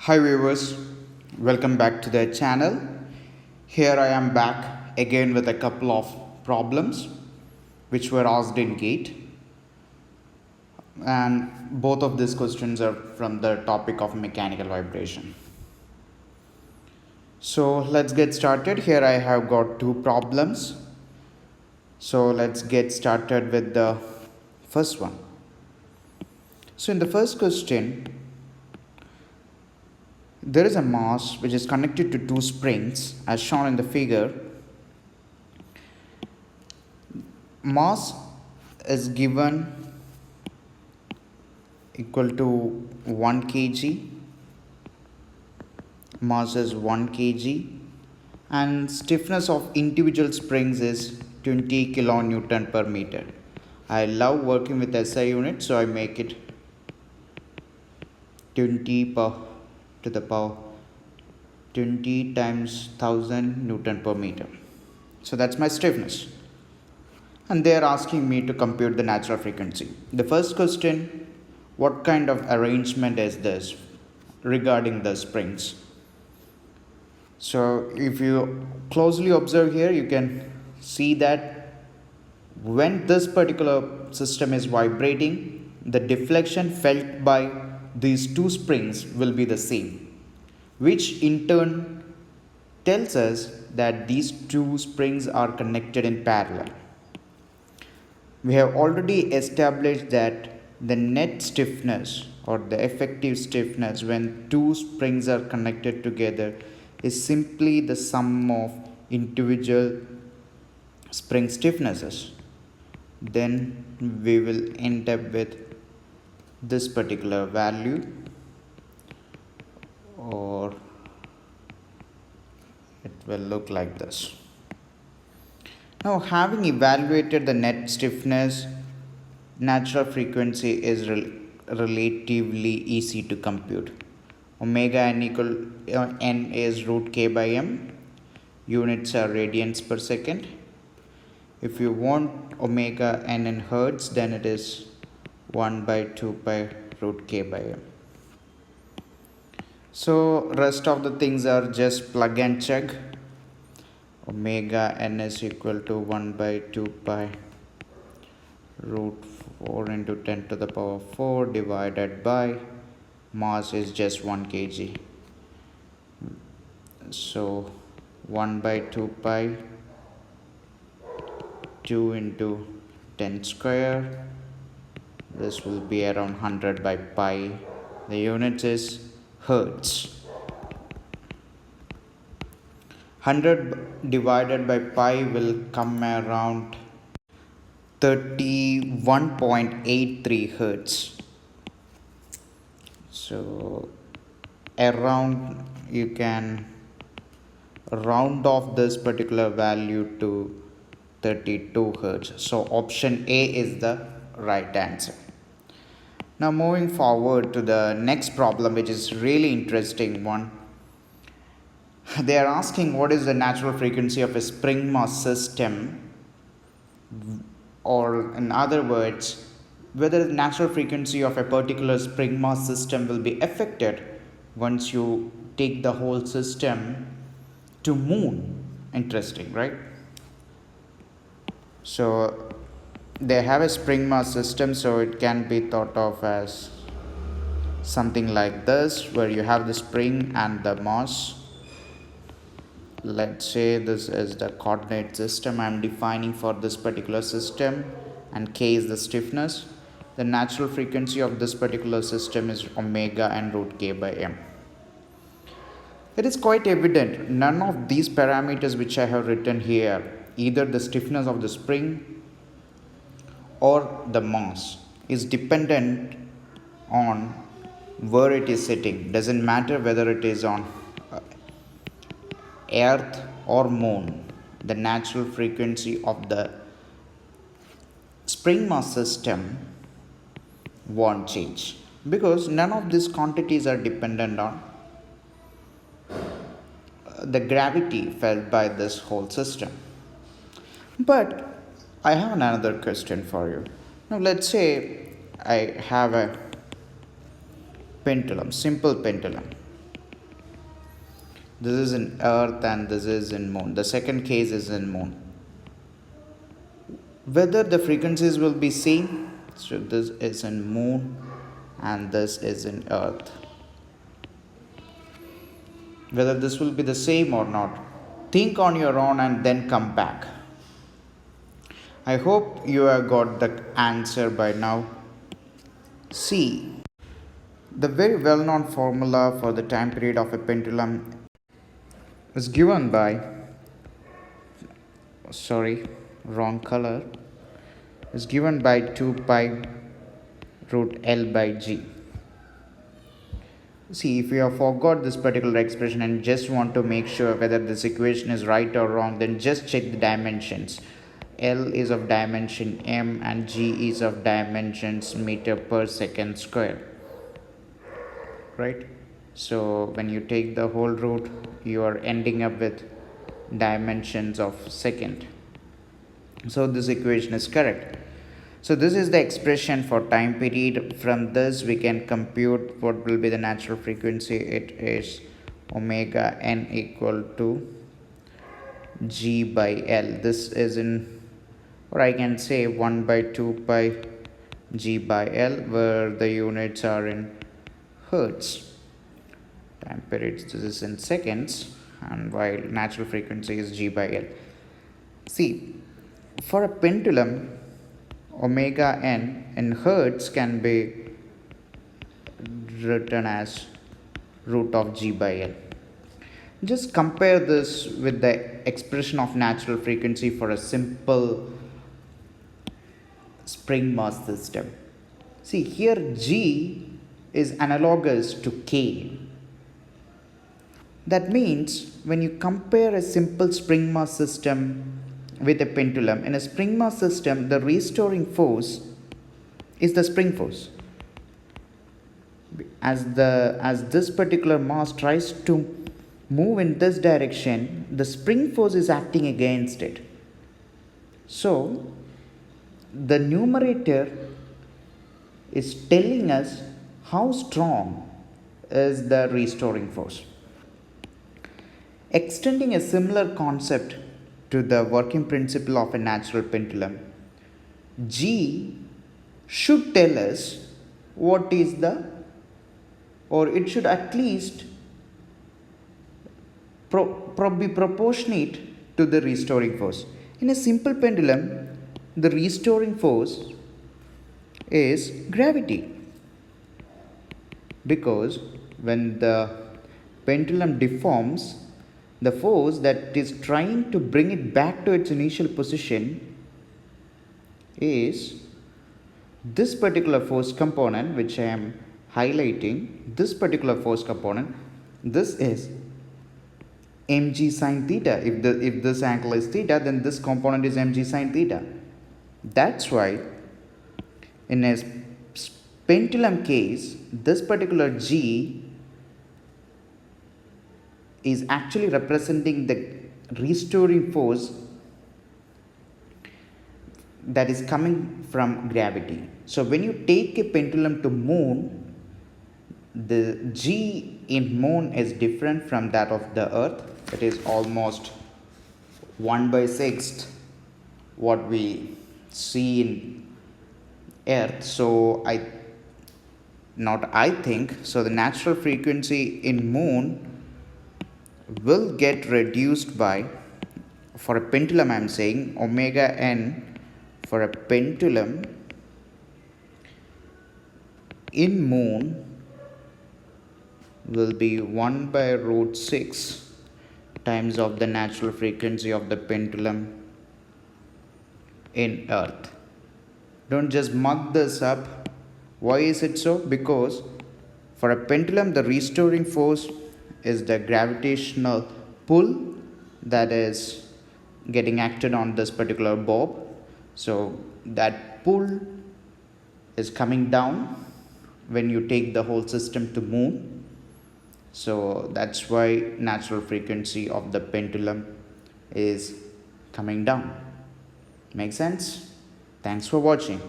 Hi viewers, welcome back to the channel. Here I am back again with a couple of problems which were asked in GATE, and both of these questions are from the topic of mechanical vibration. So let's get started. Here I have got two problems. So let's get started with the first one. So in the first question, there is a mass which is connected to two springs as shown in the figure. Mass is given equal to 1 kg. Mass is 1 kg and stiffness of individual springs is 20 kilonewton per meter. I love working with SI unit, so I make it 20 to the power 20 times 1000 Newton per meter. So that's my stiffness. And they are asking me to compute the natural frequency. The first question, what kind of arrangement is this regarding the springs? So if you closely observe here, you can see that when this particular system is vibrating, the deflection felt by these two springs will be the same, which in turn tells us that these two springs are connected in parallel. We have already established that the net stiffness or the effective stiffness when two springs are connected together is simply the sum of individual spring stiffnesses. Then we will end up with this particular value, or it will look like this. Now, having evaluated the net stiffness, natural frequency is relatively easy to compute. Omega n equal n is root k by m. Units are radians per second. If you want omega n in hertz, then it is 1 by 2 pi root k by m. So rest of the things are just plug and check. Omega n is equal to 1 by 2 pi root 4 into 10 to the power 4 divided by mass is just 1 kg. So 1 by 2 pi 2 into 10 square, this will be around 100 by pi. The unit is hertz. 100 divided by pi will come around 31.83 hertz. So around, you can round off this particular value to 32 hertz. So option A is the right answer. Now moving forward to the next problem, which is really interesting one. They are asking what is the natural frequency of a spring mass system, or in other words, whether the natural frequency of a particular spring mass system will be affected once you take the whole system to moon. Interesting, right? So they have a spring mass system, so it can be thought of as something like this, where you have the spring and the mass. Let's say this is the coordinate system I am defining for this particular system, and k is the stiffness. The natural frequency of this particular system is omega and root k by m. It is quite evident none of these parameters which I have written here, either the stiffness of the spring or the mass, is dependent on where it is sitting. Doesn't matter whether it is on earth or moon, the natural frequency of the spring mass system won't change, because none of these quantities are dependent on the gravity felt by this whole system. But I have another question for you. Now let's say I have a pendulum, simple pendulum. This is in Earth and this is in Moon. The second case is in Moon. Whether the frequencies will be same, so this is in Moon and this is in Earth. Whether this will be the same or not, think on your own and then come back. I hope you have got the answer by now. See, the very well known formula for the time period of a pendulum is given by, wrong color, is given by 2 pi root L by G. See, if you have forgot this particular expression and just want to make sure whether this equation is right or wrong, then just check the dimensions. L is of dimension m and G is of dimensions meter per second square. Right? So when you take the whole root, you are ending up with dimensions of second. So this equation is correct. So this is the expression for time period. From this we can compute what will be the natural frequency. It is omega n equal to G by L. This is in, or I can say 1 by 2 pi G by L, where the units are in hertz. Time periods, this is in seconds, and while natural frequency is G by L. See, for a pendulum, omega n in hertz can be written as root of G by L. Just compare this with the expression of natural frequency for a simple spring mass system. See, here G is analogous to K. That means when you compare a simple spring mass system with a pendulum, in a spring mass system, the restoring force is the spring force. As this particular mass tries to move in this direction, the spring force is acting against it. So the numerator is telling us how strong is the restoring force. Extending a similar concept to the working principle of a natural pendulum, G should tell us what is the, or it should at least be proportionate to the restoring force. In a simple pendulum, the restoring force is gravity, because when the pendulum deforms, the force that is trying to bring it back to its initial position is this particular force component, which I am highlighting. This particular force component, this is mg sine theta. If this angle is theta, then this component is mg sine theta. That's why in a pendulum case, this particular G is actually representing the restoring force that is coming from gravity. So when you take a pendulum to moon, the G in moon is different from that of the earth. It is almost 1 by 6th what we see in earth. So I think so the natural frequency in moon will get reduced by, for a pendulum I am saying, omega n for a pendulum in moon will be 1 by root 6 times of the natural frequency of the pendulum in earth. Don't just mug this up. Why is it so? Because for a pendulum, the restoring force is the gravitational pull that is getting acted on this particular bob. So that pull is coming down when you take the whole system to moon. So that's why natural frequency of the pendulum is coming down. Make sense? Thanks for watching.